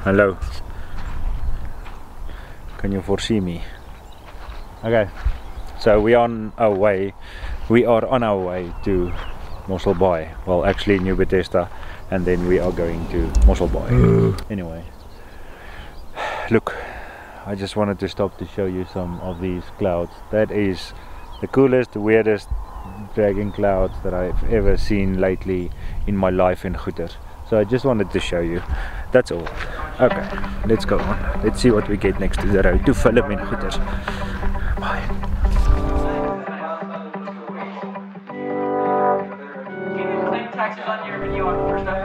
Hello. Can you foresee me? Okay, so we are on our way. We are on our way to Mossel Bay. Well, actually New Bethesda, and then we are going to Mossel Bay. Anyway, look, I just wanted to stop to show you some of these clouds. That is the coolest, weirdest dragon clouds that I've ever seen lately in my life in Goeter. So I just wanted to show you. That's all. Okay, let's go on. Let's see what we get next to the road to film in Goeter. Bye. Can you claim taxes on your video on first I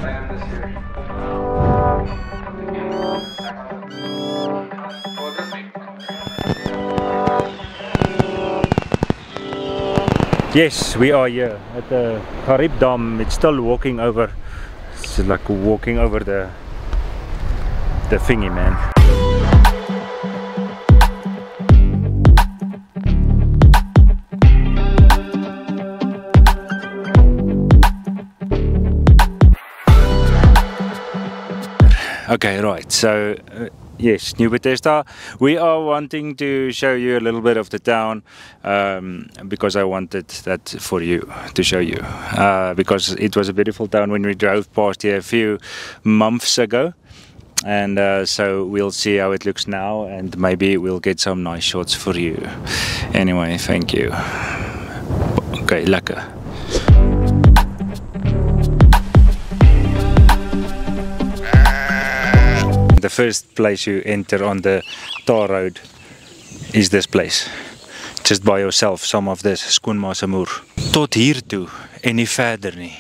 am this year. Yes, we are here at the Gariep Dam. It's still walking over. It's like walking over the thingy, man. Okay, right, so yes, New Bethesda. We are wanting to show you a little bit of the town because I wanted that for you, to show you, because it was a beautiful town when we drove past here a few months ago, and so we'll see how it looks now, and maybe we'll get some nice shots for you. Anyway, thank you. Okay, lekker. The first place you enter on the tar road is this place. Just by yourself, some of this Schoonma se Moer. Tot hier toe en nie verder nie.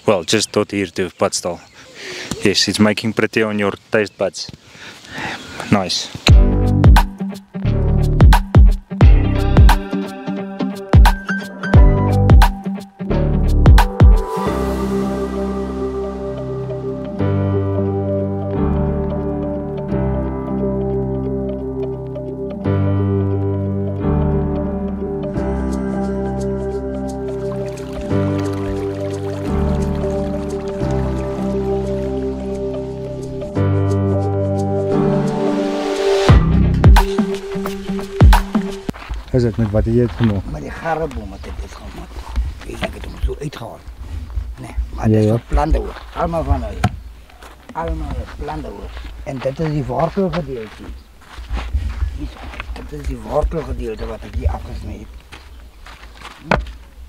Well, just tot hier toe, Padstal. Yes, it's making pretty on your taste buds. Nice. Is het met wat jy het gemaak? Met die garreboom het dit gemaak. Ek het hom so uitgehaal. Nee, maar dit is plante hoor. Allemaal van hulle. Allemaal plante hoor. En dit is die wortelgedeelte. Dit is die wortelgedeelte wat ek hier afgesny het.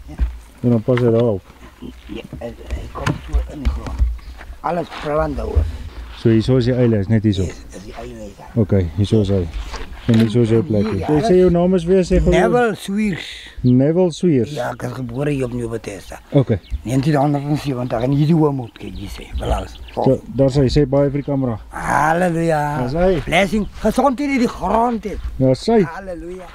Ja. En dan pas jy daarop. Ja, hy kom so in die grond. Alles plante hoor. So hierso is die eile, is net hierso. Yes, is die eile daar. Okay, hierso is hy. En hierso is jou plekkie. Jy sê jou naam is weer, sê gewoon? Neville Swiers. Neville Swiers? Ja, ek is gebore hier op New Bethesda. Okay. 1970 en hier hoe moet ek sê, balans. So, daar sê baie vir die kamera. Halleluja. Daar sê. Blessing, gezondheid in die grond het. Ja, sê. Halleluja.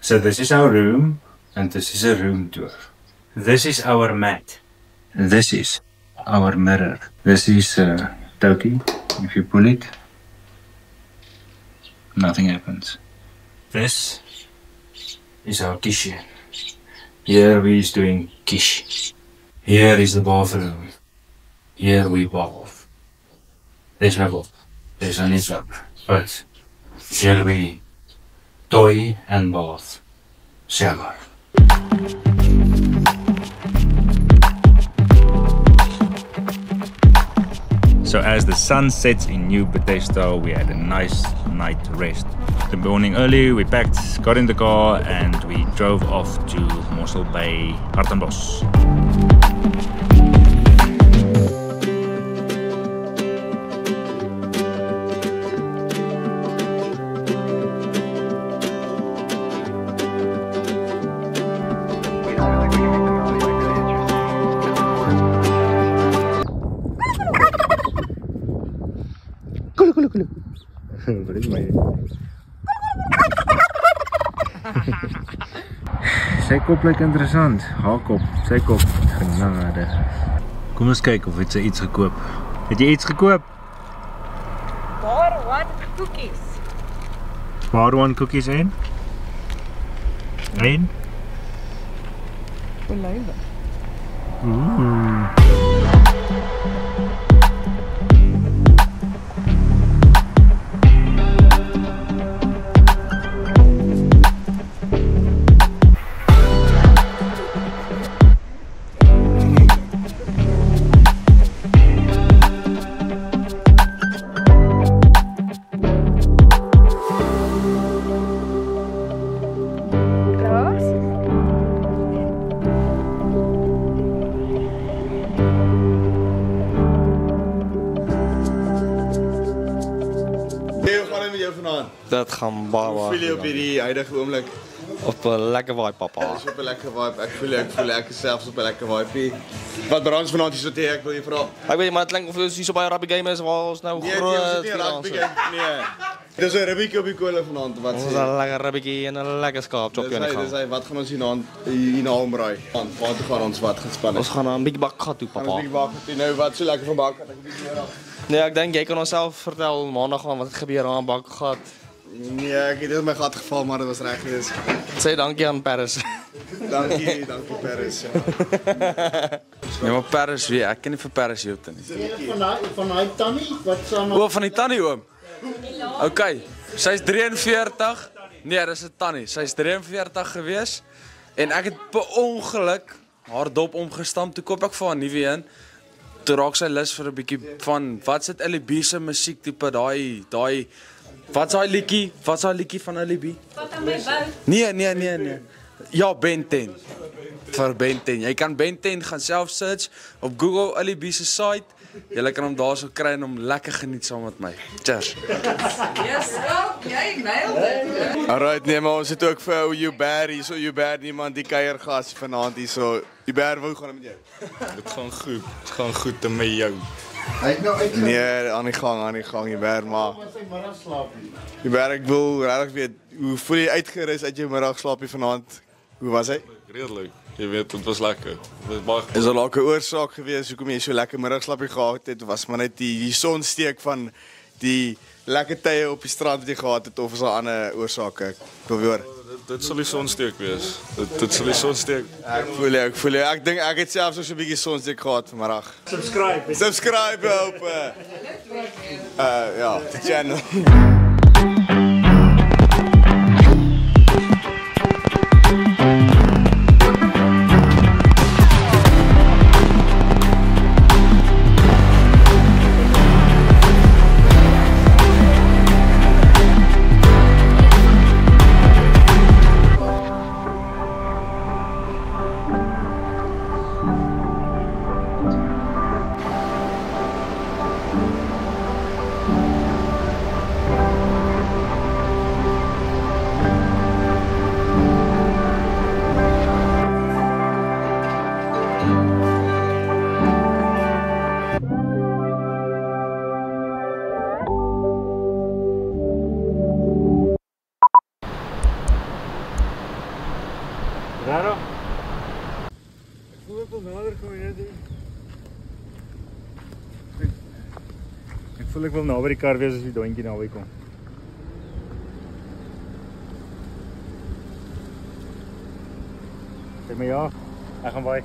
So this is our room, and this is a room tour. This is our mat. This is our mirror. This is Toki. If you pull it, nothing happens. This is our kitchen. Here we is doing kish. Here is the bathroom. Here we bath. There's no bath. There's only soap. But here we toy and bath. Shower. So as the sun sets in New Bethesda, we had a nice night rest. The morning early, we packed, got in the car, and we drove off to Mossel Bay, Hartenbos. Wat is my? Sy kop lyk interessant. Haar kop, sy kop. Genade. Kom ons kyk of het sy iets gekoop. Het jy iets gekoop? Bar one cookies. Bar one cookies en? En? Olywe. Dat gaan baie. Hoe voel jy op hierdie huidige oomblik? Op 'n lekker vibe, papa. Dis op 'n lekker vibe. Ek voel ek selfs op 'n lekker vibe. Wat brands vanaand hier so te ek wil jy vra? Ek weet maar dit klink of ons hier so baie rugby game is waar ons nou Nee, groot. dit is nie 'n rugby game nee. Dis 'n rugbytjie op die kolle vanaand wat Ons sê. is 'n lekker rugbytjie en 'n lekker skaapchopjie aan die Dis gang. hy, wat gaan ons hier na ombraai? Waar toe gaan ons wat gespan Ons gaan na 'n bietjie bak gat toe, Ons papa. bietjie bak het nou wat so lekker van bak het ek 'n bietjie meer af. Nee, ek dink jy kan onsself vertel maandag aan wat gebeur aan bak gat. Nee, ek het net my gat geval maar dit was reg gewees. Sê dankie aan Paris. Dankie Paris. Ja, maar Paris weer, ek ken nie vir Paris Hilton nie. Van daai tannie wat saam O, van die tannie oom. OK, sy's 43. Nee, dis 'n tannie. Sy's 43 gewees en ek het per ongeluk haar dop omgestamp. Toe koop ek vir haar 'n nuwe een. Toe raak sy lus vir 'n bietjie van wat sit LB se musiek tipe daai wat's daai liedjie? Wat's daai liedjie van LB? Wat aan my bou? Nee. Ja, Ben 10. Vir Ben 10. Jy kan Ben 10 gaan self search op Google LB se site. Jy kan hom daarso kry en hom lekker geniet saam met my. Cheers. Yes, jy nailed it. Alright, nee maar ons het ook vir ou Hubert hier, so Hubert niemand die kuiergas vanaand hier so. Hubert, hoe gaan dit met jou? Dit gaan goed met jou. Hy het nou uit Nee, aan die gang Hubert, maar sy middagslaap. Hubert, ek wil regtig weet, hoe voel jy uitgerus uit jou middagslaapie vanaand? Hoe was hy? Redelik. Jy weet, dit was lekker. Dit baie Is daar dalk 'n oorsaak gewees hoekom jy so lekker middagslaapie gehad het? Was maar net die sonsteek van die lekker tye op die strand wat jy gehad het of is daar ander oorsake? Ek wil hoor. dit sal die sonsteek wees. Dit sal die sonsteek. Ek voel jy. Ek dink ek het selfs so 'n bietjie sonsteek gehad vanmiddag. Subscribe op ja, die channel. Raro? Ek voel ek wil nader kom hier. Ek voel ek wil naby die kar wees as die doontjie naby kom. Sê my ja, ek gaan by.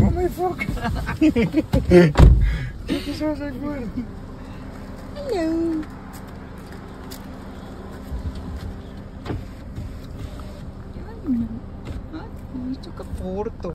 Oh my fuck. Dit is so ek word. Hallo. Wat? Jy is ook 'n foto.